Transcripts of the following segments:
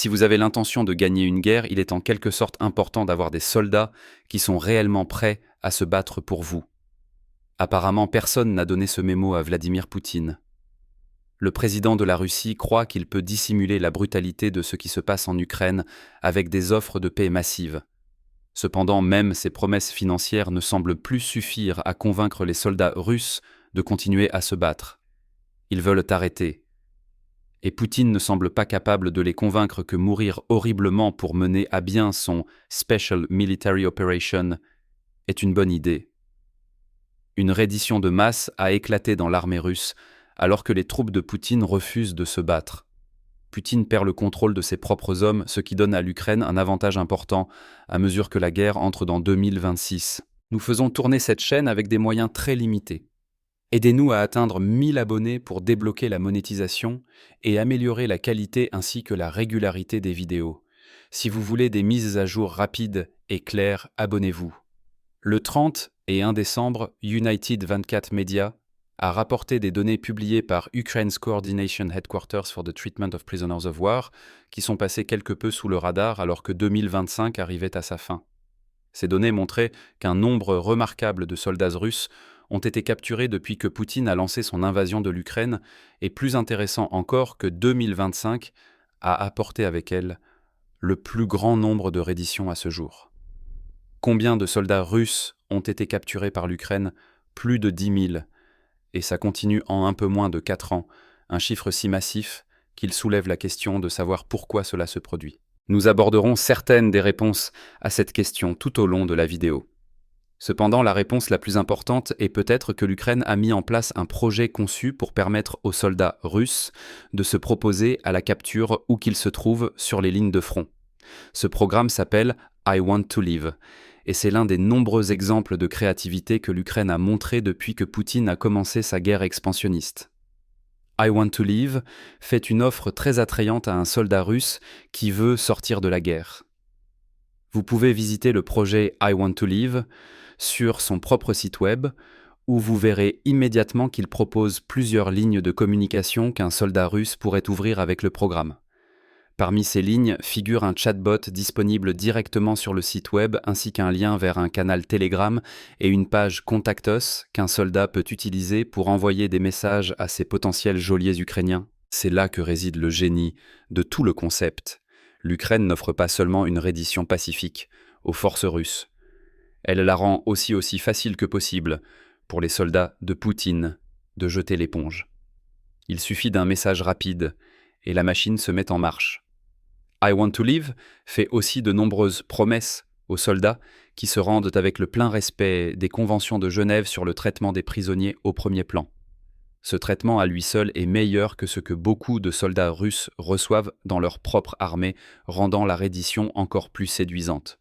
Si vous avez l'intention de gagner une guerre, il est en quelque sorte important d'avoir des soldats qui sont réellement prêts à se battre pour vous. Apparemment, personne n'a donné ce mémo à Vladimir Poutine. Le président de la Russie croit qu'il peut dissimuler la brutalité de ce qui se passe en Ukraine avec des offres de paix massives. Cependant, même ces promesses financières ne semblent plus suffire à convaincre les soldats russes de continuer à se battre. Ils veulent arrêter. Et Poutine ne semble pas capable de les convaincre que mourir horriblement pour mener à bien son Special Military Operation est une bonne idée. Une reddition de masse a éclaté dans l'armée russe alors que les troupes de Poutine refusent de se battre. Poutine perd le contrôle de ses propres hommes, ce qui donne à l'Ukraine un avantage important à mesure que la guerre entre dans 2026. Nous faisons tourner cette chaîne avec des moyens très limités. Aidez-nous à atteindre 1000 abonnés pour débloquer la monétisation et améliorer la qualité ainsi que la régularité des vidéos. Si vous voulez des mises à jour rapides et claires, abonnez-vous. Le 30 et 1 décembre, United 24 Media a rapporté des données publiées par Ukraine's Coordination Headquarters for the Treatment of Prisoners of War, qui sont passées quelque peu sous le radar alors que 2025 arrivait à sa fin. Ces données montraient qu'un nombre remarquable de soldats russes ont été capturés depuis que Poutine a lancé son invasion de l'Ukraine, et plus intéressant encore que 2025 a apporté avec elle le plus grand nombre de redditions à ce jour. Combien de soldats russes ont été capturés par l'Ukraine? Plus de 10 000. Et ça continue en un peu moins de 4 ans, un chiffre si massif qu'il soulève la question de savoir pourquoi cela se produit. Nous aborderons certaines des réponses à cette question tout au long de la vidéo. Cependant, la réponse la plus importante est peut-être que l'Ukraine a mis en place un projet conçu pour permettre aux soldats russes de se proposer à la capture où qu'ils se trouvent sur les lignes de front. Ce programme s'appelle I Want to Live, et c'est l'un des nombreux exemples de créativité que l'Ukraine a montré depuis que Poutine a commencé sa guerre expansionniste. I Want to Live fait une offre très attrayante à un soldat russe qui veut sortir de la guerre. Vous pouvez visiter le projet I Want to Live sur son propre site web, où vous verrez immédiatement qu'il propose plusieurs lignes de communication qu'un soldat russe pourrait ouvrir avec le programme. Parmi ces lignes figure un chatbot disponible directement sur le site web ainsi qu'un lien vers un canal Telegram et une page Contact Us qu'un soldat peut utiliser pour envoyer des messages à ses potentiels geôliers ukrainiens. C'est là que réside le génie de tout le concept. L'Ukraine n'offre pas seulement une reddition pacifique aux forces russes. Elle la rend aussi facile que possible pour les soldats de Poutine de jeter l'éponge. Il suffit d'un message rapide et la machine se met en marche. I Want to Live fait aussi de nombreuses promesses aux soldats qui se rendent avec le plein respect des conventions de Genève sur le traitement des prisonniers au premier plan. Ce traitement à lui seul est meilleur que ce que beaucoup de soldats russes reçoivent dans leur propre armée, rendant la reddition encore plus séduisante.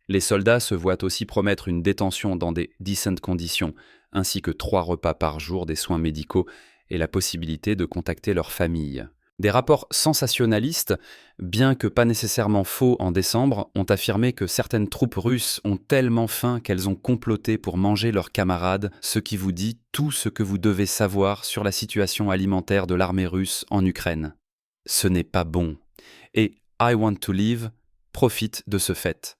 Les soldats se voient aussi promettre une détention dans des decent conditions, ainsi que 3 repas par jour, des soins médicaux et la possibilité de contacter leur famille. Des rapports sensationnalistes, bien que pas nécessairement faux en décembre, ont affirmé que certaines troupes russes ont tellement faim qu'elles ont comploté pour manger leurs camarades, ce qui vous dit tout ce que vous devez savoir sur la situation alimentaire de l'armée russe en Ukraine. Ce n'est pas bon. Et I Want to Live profite de ce fait.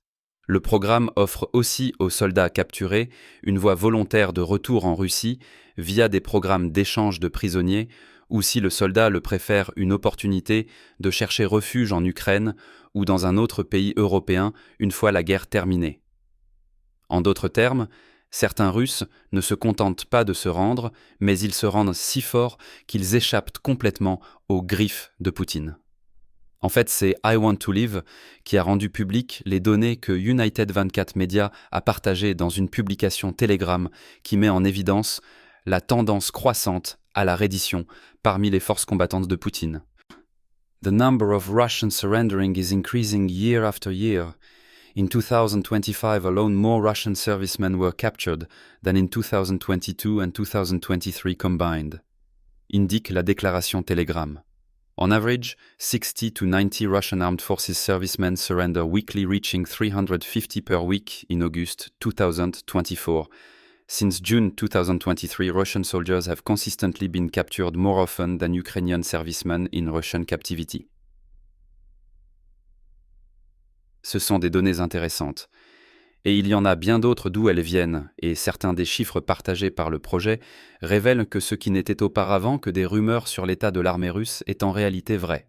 Le programme offre aussi aux soldats capturés une voie volontaire de retour en Russie via des programmes d'échange de prisonniers ou, si le soldat le préfère, une opportunité de chercher refuge en Ukraine ou dans un autre pays européen une fois la guerre terminée. En d'autres termes, certains Russes ne se contentent pas de se rendre, mais ils se rendent si fort qu'ils échappent complètement aux griffes de Poutine. En fait, c'est I Want to Live qui a rendu publiques les données que United 24 Media a partagées dans une publication Telegram qui met en évidence la tendance croissante à la reddition parmi les forces combattantes de Poutine. The number of Russians surrendering is increasing year after year. In 2025 alone, more Russian servicemen were captured than in 2022 and 2023 combined, indique la déclaration Telegram. On average, 60 to 90 Russian Armed Forces servicemen surrender weekly, reaching 350 per week in August 2024. Since June 2023, Russian soldiers have consistently been captured more often than Ukrainian servicemen in Russian captivity. Ce sont des données intéressantes. Et il y en a bien d'autres d'où elles viennent, et certains des chiffres partagés par le projet révèlent que ce qui n'était auparavant que des rumeurs sur l'état de l'armée russe est en réalité vrai.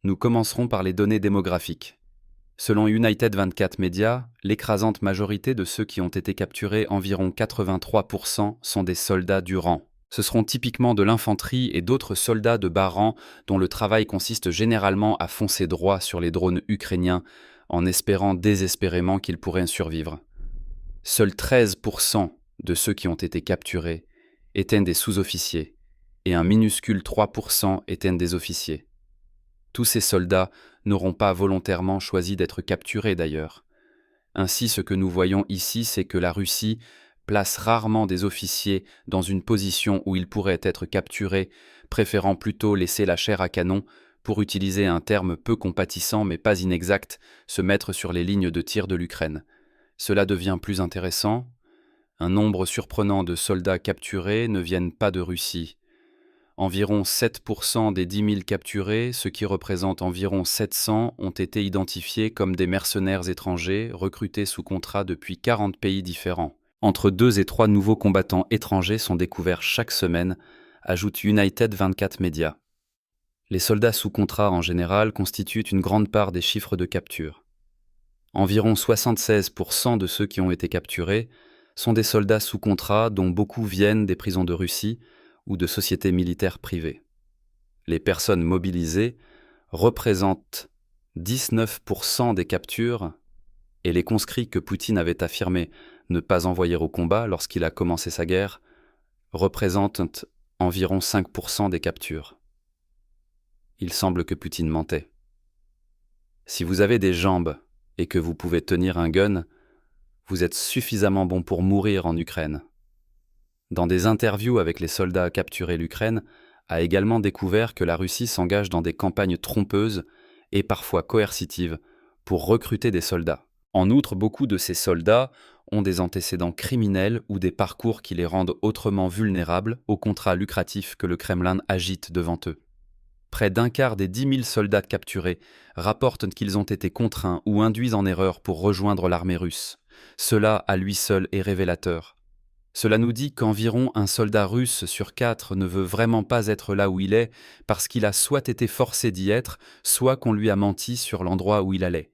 Nous commencerons par les données démographiques. Selon United 24 Media, l'écrasante majorité de ceux qui ont été capturés, environ 83%, sont des soldats du rang. Ce seront typiquement de l'infanterie et d'autres soldats de bas rang dont le travail consiste généralement à foncer droit sur les drones ukrainiens en espérant désespérément qu'ils pourraient survivre. Seuls 13% de ceux qui ont été capturés étaient des sous-officiers et un minuscule 3% étaient des officiers. Tous ces soldats n'auront pas volontairement choisi d'être capturés d'ailleurs. Ainsi, ce que nous voyons ici, c'est que la Russie place rarement des officiers dans une position où ils pourraient être capturés, préférant plutôt laisser la chair à canon, pour utiliser un terme peu compatissant mais pas inexact, se mettre sur les lignes de tir de l'Ukraine. Cela devient plus intéressant. Un nombre surprenant de soldats capturés ne viennent pas de Russie. Environ 7% des 10 000 capturés, ce qui représente environ 700, ont été identifiés comme des mercenaires étrangers recrutés sous contrat depuis 40 pays différents. Entre 2 et 3 nouveaux combattants étrangers sont découverts chaque semaine, ajoute United 24 Media. Les soldats sous contrat en général constituent une grande part des chiffres de capture. Environ 76% de ceux qui ont été capturés sont des soldats sous contrat dont beaucoup viennent des prisons de Russie ou de sociétés militaires privées. Les personnes mobilisées représentent 19% des captures et les conscrits que Poutine avait affirmé ne pas envoyer au combat lorsqu'il a commencé sa guerre représentent environ 5% des captures. Il semble que Poutine mentait. Si vous avez des jambes et que vous pouvez tenir un gun, vous êtes suffisamment bon pour mourir en Ukraine. Dans des interviews avec les soldats capturés, l'Ukraine a également découvert que la Russie s'engage dans des campagnes trompeuses et parfois coercitives pour recruter des soldats. En outre, beaucoup de ces soldats ont des antécédents criminels ou des parcours qui les rendent autrement vulnérables aux contrats lucratifs que le Kremlin agite devant eux. Près d'un quart des 10 000 soldats capturés rapportent qu'ils ont été contraints ou induits en erreur pour rejoindre l'armée russe. Cela, à lui seul, est révélateur. Cela nous dit qu'environ un soldat russe sur 4 ne veut vraiment pas être là où il est parce qu'il a soit été forcé d'y être, soit qu'on lui a menti sur l'endroit où il allait.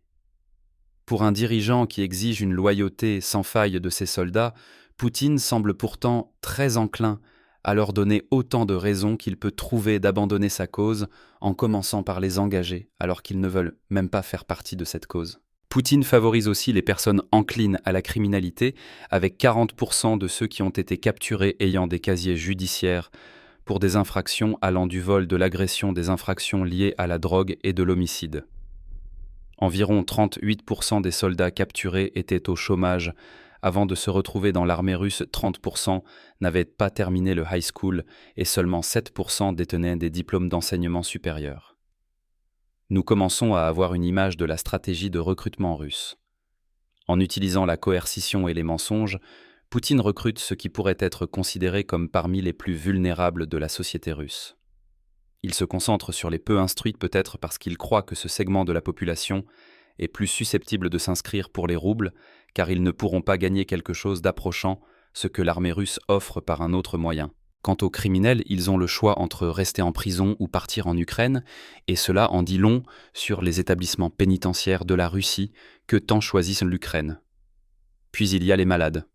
Pour un dirigeant qui exige une loyauté sans faille de ses soldats, Poutine semble pourtant très enclin à leur donner autant de raisons qu'il peut trouver d'abandonner sa cause en commençant par les engager alors qu'ils ne veulent même pas faire partie de cette cause. Poutine favorise aussi les personnes enclines à la criminalité, avec 40% de ceux qui ont été capturés ayant des casiers judiciaires pour des infractions allant du vol, de l'agression, des infractions liées à la drogue et de l'homicide. Environ 38% des soldats capturés étaient au chômage. Avant de se retrouver dans l'armée russe, 30% n'avaient pas terminé le high school et seulement 7% détenaient des diplômes d'enseignement supérieur. Nous commençons à avoir une image de la stratégie de recrutement russe. En utilisant la coercition et les mensonges, Poutine recrute ceux qui pourraient être considérés comme parmi les plus vulnérables de la société russe. Il se concentre sur les peu instruits peut-être parce qu'il croit que ce segment de la population est plus susceptible de s'inscrire pour les roubles, car ils ne pourront pas gagner quelque chose d'approchant ce que l'armée russe offre par un autre moyen. Quant aux criminels, ils ont le choix entre rester en prison ou partir en Ukraine, et cela en dit long sur les établissements pénitentiaires de la Russie que tant choisissent l'Ukraine. Puis il y a les malades.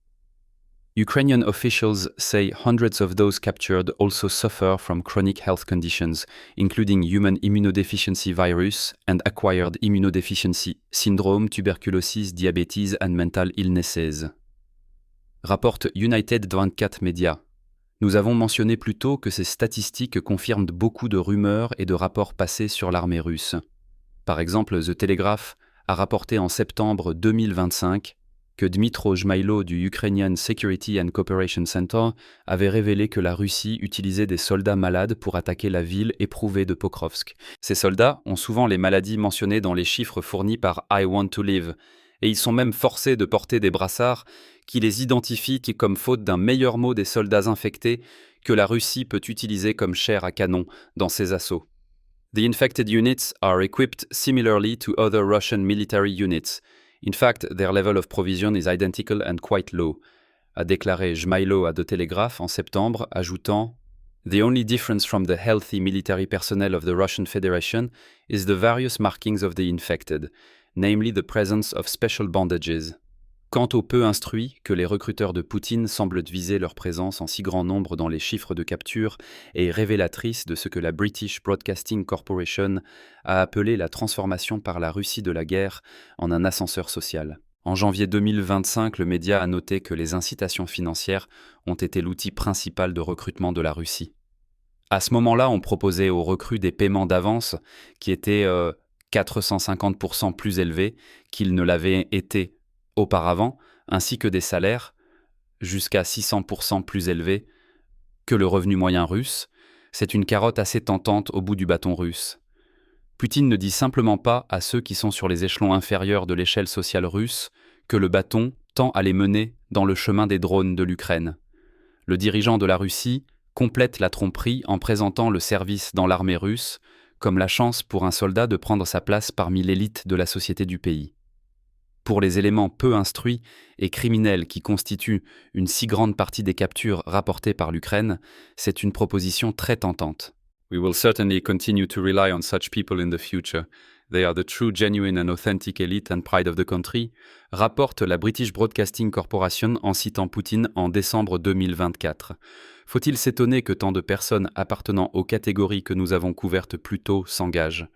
Ukrainian officials say hundreds of those captured also suffer from chronic health conditions, including human immunodeficiency virus and acquired immunodeficiency syndrome, tuberculosis, diabetes and mental illnesses. Rapporte United 24 Media. Nous avons mentionné plus tôt que ces statistiques confirment beaucoup de rumeurs et de rapports passés sur l'armée russe. Par exemple, The Telegraph a rapporté en septembre 2025 que Dmytro Jmailo du Ukrainian Security and Cooperation Center avait révélé que la Russie utilisait des soldats malades pour attaquer la ville éprouvée de Pokrovsk. Ces soldats ont souvent les maladies mentionnées dans les chiffres fournis par I Want to Live, et ils sont même forcés de porter des brassards qui les identifient comme faute d'un meilleur mot des soldats infectés que la Russie peut utiliser comme chair à canon dans ses assauts. The infected units are equipped similarly to other Russian military units. In fact, their level of provision is identical and quite low, a déclaré Jmailo à The Telegraph en septembre, ajoutant The only difference from the healthy military personnel of the Russian Federation is the various markings of the infected, namely the presence of special bandages. Quant aux peu instruits, que les recruteurs de Poutine semblent viser leur présence en si grand nombre dans les chiffres de capture est révélatrice de ce que la British Broadcasting Corporation a appelé la transformation par la Russie de la guerre en un ascenseur social. En janvier 2025, le média a noté que les incitations financières ont été l'outil principal de recrutement de la Russie. À ce moment-là, on proposait aux recrues des paiements d'avance qui étaient 450% plus élevés qu'ils ne l'avaient été auparavant, ainsi que des salaires jusqu'à 600% plus élevés que le revenu moyen russe. C'est une carotte assez tentante au bout du bâton russe. Poutine ne dit simplement pas à ceux qui sont sur les échelons inférieurs de l'échelle sociale russe que le bâton tend à les mener dans le chemin des drones de l'Ukraine. Le dirigeant de la Russie complète la tromperie en présentant le service dans l'armée russe comme la chance pour un soldat de prendre sa place parmi l'élite de la société du pays. Pour les éléments peu instruits et criminels qui constituent une si grande partie des captures rapportées par l'Ukraine, c'est une proposition très tentante. We will certainly continue to rely on such people in the future. They are the true, genuine and authentic elite and pride of the country, rapporte la British Broadcasting Corporation en citant Poutine en décembre 2024. Faut-il s'étonner que tant de personnes appartenant aux catégories que nous avons couvertes plus tôt s'engagent ?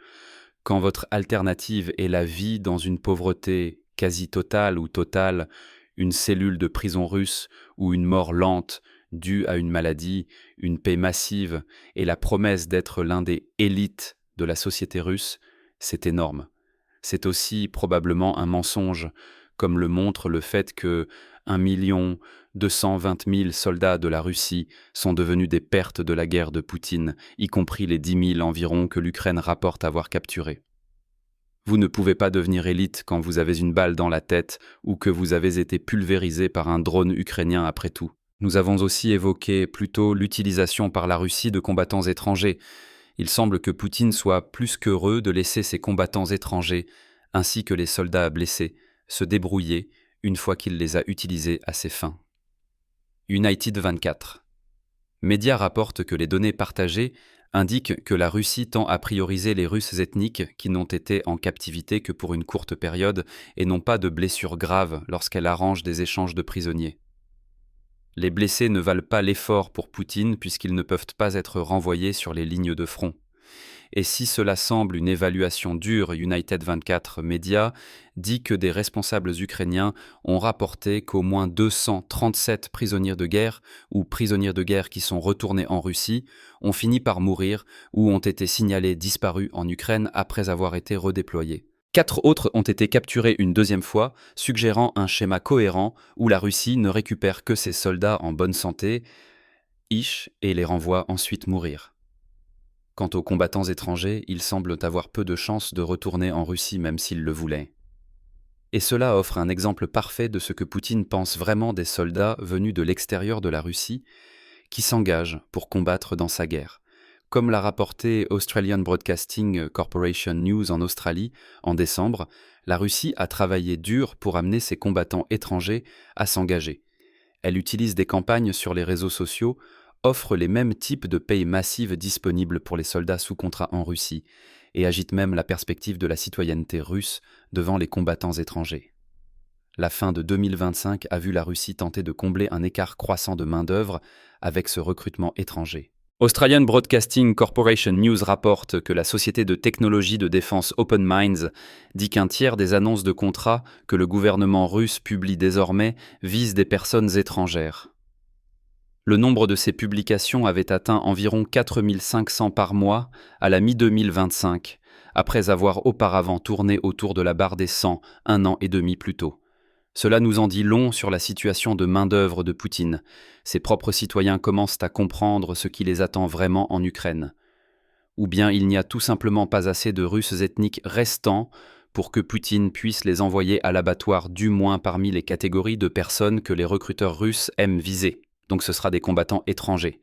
Quand votre alternative est la vie dans une pauvreté quasi totale ou totale, une cellule de prison russe ou une mort lente due à une maladie, une paix massive et la promesse d'être l'un des élites de la société russe, c'est énorme. C'est aussi probablement un mensonge, comme le montre le fait que 1 220 000 soldats de la Russie sont devenus des pertes de la guerre de Poutine, y compris les 10 000 environ que l'Ukraine rapporte avoir capturés. Vous ne pouvez pas devenir élite quand vous avez une balle dans la tête ou que vous avez été pulvérisé par un drone ukrainien après tout. Nous avons aussi évoqué plus tôt l'utilisation par la Russie de combattants étrangers. Il semble que Poutine soit plus qu'heureux de laisser ces combattants étrangers, ainsi que les soldats blessés, se débrouiller une fois qu'il les a utilisés à ses fins. United 24. Médias rapportent que les données partagées indiquent que la Russie tend à prioriser les Russes ethniques qui n'ont été en captivité que pour une courte période et n'ont pas de blessures graves lorsqu'elle arrange des échanges de prisonniers. Les blessés ne valent pas l'effort pour Poutine puisqu'ils ne peuvent pas être renvoyés sur les lignes de front. Et si cela semble une évaluation dure, United 24 Media dit que des responsables ukrainiens ont rapporté qu'au moins 237 prisonniers de guerre ou prisonnières de guerre qui sont retournés en Russie ont fini par mourir ou ont été signalés disparus en Ukraine après avoir été redéployés. 4 autres ont été capturés une deuxième fois, suggérant un schéma cohérent où la Russie ne récupère que ses soldats en bonne santé, et les renvoie ensuite mourir. Quant aux combattants étrangers, ils semblent avoir peu de chances de retourner en Russie même s'ils le voulaient. Et cela offre un exemple parfait de ce que Poutine pense vraiment des soldats venus de l'extérieur de la Russie qui s'engagent pour combattre dans sa guerre. Comme l'a rapporté Australian Broadcasting Corporation News en Australie en décembre, la Russie a travaillé dur pour amener ses combattants étrangers à s'engager. Elle utilise des campagnes sur les réseaux sociaux, offre les mêmes types de payes massives disponibles pour les soldats sous contrat en Russie et agite même la perspective de la citoyenneté russe devant les combattants étrangers. La fin de 2025 a vu la Russie tenter de combler un écart croissant de main-d'œuvre avec ce recrutement étranger. Australian Broadcasting Corporation News rapporte que la société de technologie de défense Open Minds dit qu'un tiers des annonces de contrats que le gouvernement russe publie désormais visent des personnes étrangères. Le nombre de ces publications avait atteint environ 4500 par mois à la mi-2025, après avoir auparavant tourné autour de la barre des 100 un an et demi plus tôt. Cela nous en dit long sur la situation de main-d'œuvre de Poutine. Ses propres citoyens commencent à comprendre ce qui les attend vraiment en Ukraine. Ou bien il n'y a tout simplement pas assez de Russes ethniques restants pour que Poutine puisse les envoyer à l'abattoir du moins parmi les catégories de personnes que les recruteurs russes aiment viser. Donc ce sera des combattants étrangers.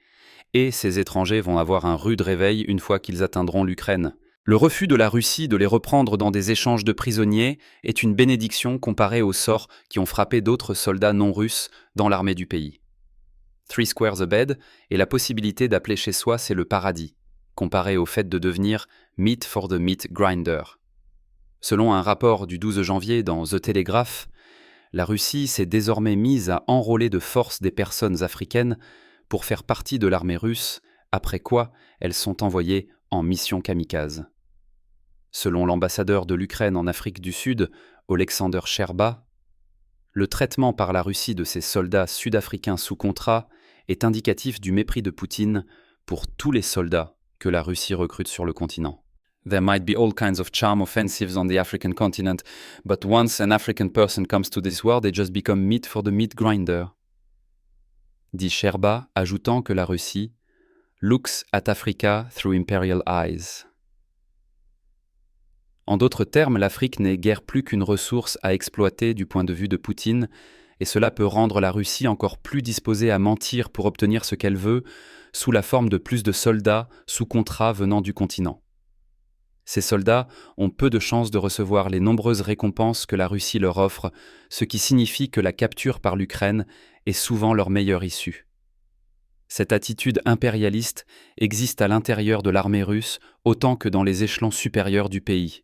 et ces étrangers vont avoir un rude réveil une fois qu'ils atteindront l'Ukraine. Le refus de la Russie de les reprendre dans des échanges de prisonniers est une bénédiction comparée aux sorts qui ont frappé d'autres soldats non russes dans l'armée du pays. Three Squares a Bed et la possibilité d'appeler chez soi, c'est le paradis, comparé au fait de devenir meat for the meat grinder. Selon un rapport du 12 janvier dans The Telegraph, la Russie s'est désormais mise à enrôler de force des personnes africaines pour faire partie de l'armée russe, après quoi elles sont envoyées en mission kamikaze. Selon l'ambassadeur de l'Ukraine en Afrique du Sud, Oleksandr Sherba, le traitement par la Russie de ces soldats sud-africains sous contrat est indicatif du mépris de Poutine pour tous les soldats que la Russie recrute sur le continent. There might be all kinds of charm offensives on the African continent, but once an African person comes to this world, they just become meat for the meat grinder. Dit Sherba, ajoutant que la Russie looks at Africa through imperial eyes. En d'autres termes, l'Afrique n'est guère plus qu'une ressource à exploiter du point de vue de Poutine, et cela peut rendre la Russie encore plus disposée à mentir pour obtenir ce qu'elle veut, sous la forme de plus de soldats sous contrat venant du continent. Ces soldats ont peu de chances de recevoir les nombreuses récompenses que la Russie leur offre, ce qui signifie que la capture par l'Ukraine est souvent leur meilleure issue. Cette attitude impérialiste existe à l'intérieur de l'armée russe autant que dans les échelons supérieurs du pays.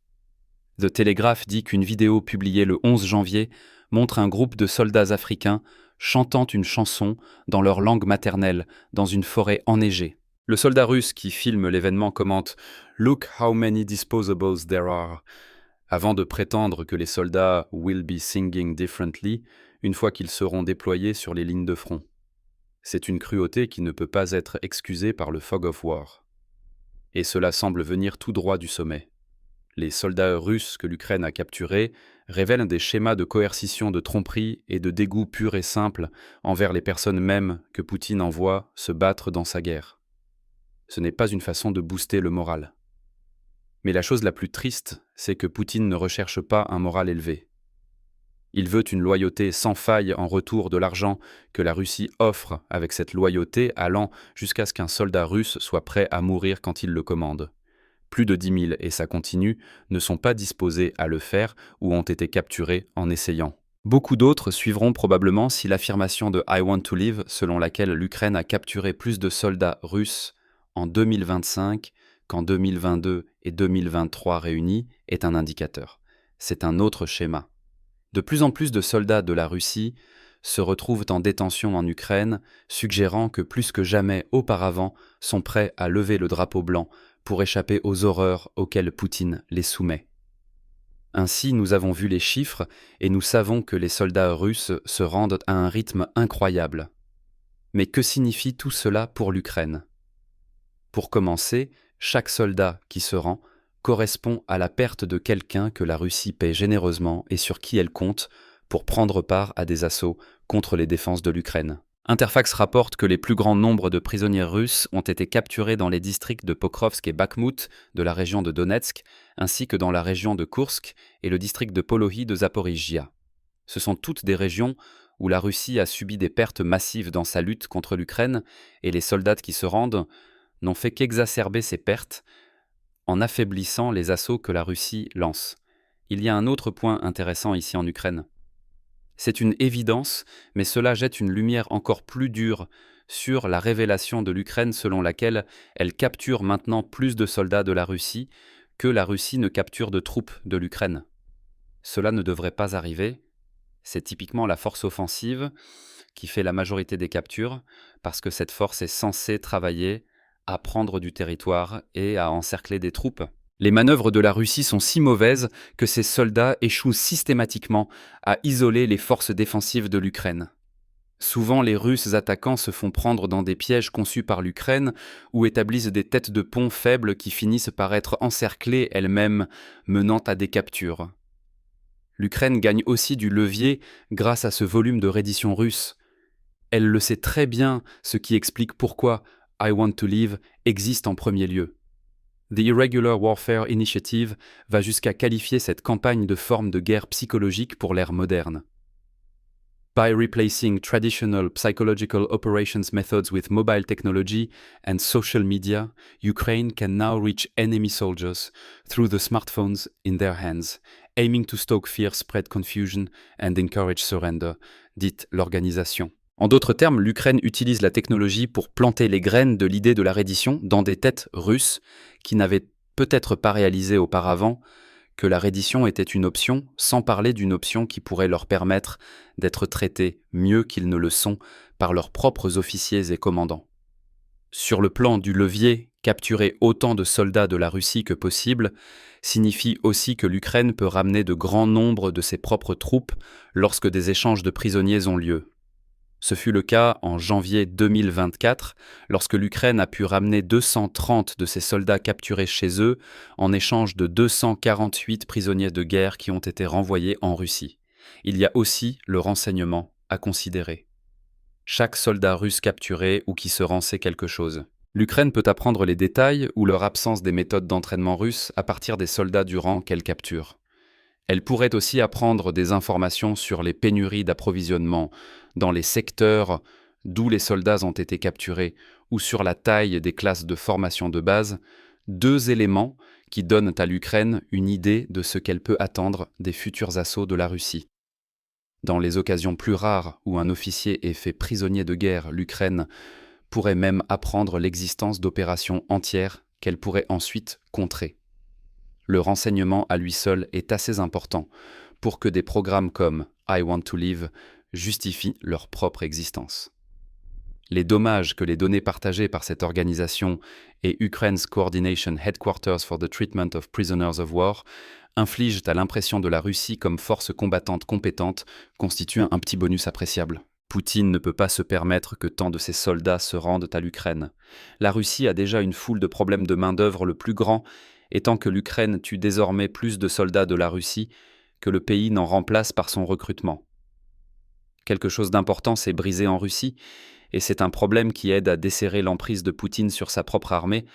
The Telegraph dit qu'une vidéo publiée le 11 janvier montre un groupe de soldats africains chantant une chanson dans leur langue maternelle dans une forêt enneigée. Le soldat russe qui filme l'événement commente « Look how many disposables there are » avant de prétendre que les soldats « will be singing differently » une fois qu'ils seront déployés sur les lignes de front. C'est une cruauté qui ne peut pas être excusée par le fog of war. Et cela semble venir tout droit du sommet. Les soldats russes que l'Ukraine a capturés révèlent des schémas de coercition, de tromperie et de dégoût pur et simple envers les personnes mêmes que Poutine envoie se battre dans sa guerre. Ce n'est pas une façon de booster le moral. Mais la chose la plus triste, c'est que Poutine ne recherche pas un moral élevé. Il veut une loyauté sans faille en retour de l'argent que la Russie offre avec cette loyauté allant jusqu'à ce qu'un soldat russe soit prêt à mourir quand il le commande. Plus de 10 000, et ça continue, ne sont pas disposés à le faire ou ont été capturés en essayant. Beaucoup d'autres suivront probablement si l'affirmation de I want to live, selon laquelle l'Ukraine a capturé plus de soldats russes en 2025 qu'en 2022 et 2023 réunis, est un indicateur. C'est un autre schéma. De plus en plus de soldats de la Russie se retrouvent en détention en Ukraine, suggérant que plus que jamais auparavant sont prêts à lever le drapeau blanc pour échapper aux horreurs auxquelles Poutine les soumet. Ainsi, nous avons vu les chiffres et nous savons que les soldats russes se rendent à un rythme incroyable. Mais que signifie tout cela pour l'Ukraine ? Pour commencer, chaque soldat qui se rend correspond à la perte de quelqu'un que la Russie paie généreusement et sur qui elle compte pour prendre part à des assauts contre les défenses de l'Ukraine. Interfax rapporte que les plus grands nombres de prisonniers russes ont été capturés dans les districts de Pokrovsk et Bakhmout de la région de Donetsk, ainsi que dans la région de Koursk et le district de Polohi de Zaporijia. Ce sont toutes des régions où la Russie a subi des pertes massives dans sa lutte contre l'Ukraine, et les soldats qui se rendent n'ont fait qu'exacerber ces pertes en affaiblissant les assauts que la Russie lance. Il y a un autre point intéressant ici en Ukraine. C'est une évidence, mais cela jette une lumière encore plus dure sur la révélation de l'Ukraine selon laquelle elle capture maintenant plus de soldats de la Russie que la Russie ne capture de troupes de l'Ukraine. Cela ne devrait pas arriver. C'est typiquement la force offensive qui fait la majorité des captures, parce que cette force est censée travailler à prendre du territoire et à encercler des troupes. Les manœuvres de la Russie sont si mauvaises que ses soldats échouent systématiquement à isoler les forces défensives de l'Ukraine. Souvent, les Russes attaquants se font prendre dans des pièges conçus par l'Ukraine ou établissent des têtes de pont faibles qui finissent par être encerclées elles-mêmes, menant à des captures. L'Ukraine gagne aussi du levier grâce à ce volume de reddition russe. Elle le sait très bien, ce qui explique pourquoi I Want to Live existe en premier lieu. The Irregular Warfare Initiative va jusqu'à qualifier cette campagne de forme de guerre psychologique pour l'ère moderne. By replacing traditional psychological operations methods with mobile technology and social media, Ukraine can now reach enemy soldiers through the smartphones in their hands, aiming to stoke fear, spread confusion and encourage surrender, dit l'organisation. En d'autres termes, l'Ukraine utilise la technologie pour planter les graines de l'idée de la reddition dans des têtes russes qui n'avaient peut-être pas réalisé auparavant que la reddition était une option, sans parler d'une option qui pourrait leur permettre d'être traités mieux qu'ils ne le sont par leurs propres officiers et commandants. Sur le plan du levier, capturer autant de soldats de la Russie que possible signifie aussi que l'Ukraine peut ramener de grands nombres de ses propres troupes lorsque des échanges de prisonniers ont lieu. Ce fut le cas en janvier 2024, lorsque l'Ukraine a pu ramener 230 de ses soldats capturés chez eux en échange de 248 prisonniers de guerre qui ont été renvoyés en Russie. Il y a aussi le renseignement à considérer. Chaque soldat russe capturé ou qui se rend sait quelque chose. L'Ukraine peut apprendre les détails ou leur absence des méthodes d'entraînement russes à partir des soldats du rang qu'elle capture. Elle pourrait aussi apprendre des informations sur les pénuries d'approvisionnement dans les secteurs d'où les soldats ont été capturés ou sur la taille des classes de formation de base, deux éléments qui donnent à l'Ukraine une idée de ce qu'elle peut attendre des futurs assauts de la Russie. Dans les occasions plus rares où un officier est fait prisonnier de guerre, l'Ukraine pourrait même apprendre l'existence d'opérations entières qu'elle pourrait ensuite contrer. Le renseignement à lui seul est assez important pour que des programmes comme I Want to Live justifient leur propre existence. Les dommages que les données partagées par cette organisation et Ukraine's Coordination Headquarters for the Treatment of Prisoners of War infligent à l'impression de la Russie comme force combattante compétente constituent un petit bonus appréciable. Poutine ne peut pas se permettre que tant de ses soldats se rendent à l'Ukraine. La Russie a déjà une foule de problèmes de main-d'œuvre le plus grand étant que l'Ukraine tue désormais plus de soldats de la Russie que le pays n'en remplace par son recrutement. Quelque chose d'important s'est brisé en Russie, et c'est un problème qui aide à desserrer l'emprise de Poutine sur sa propre armée,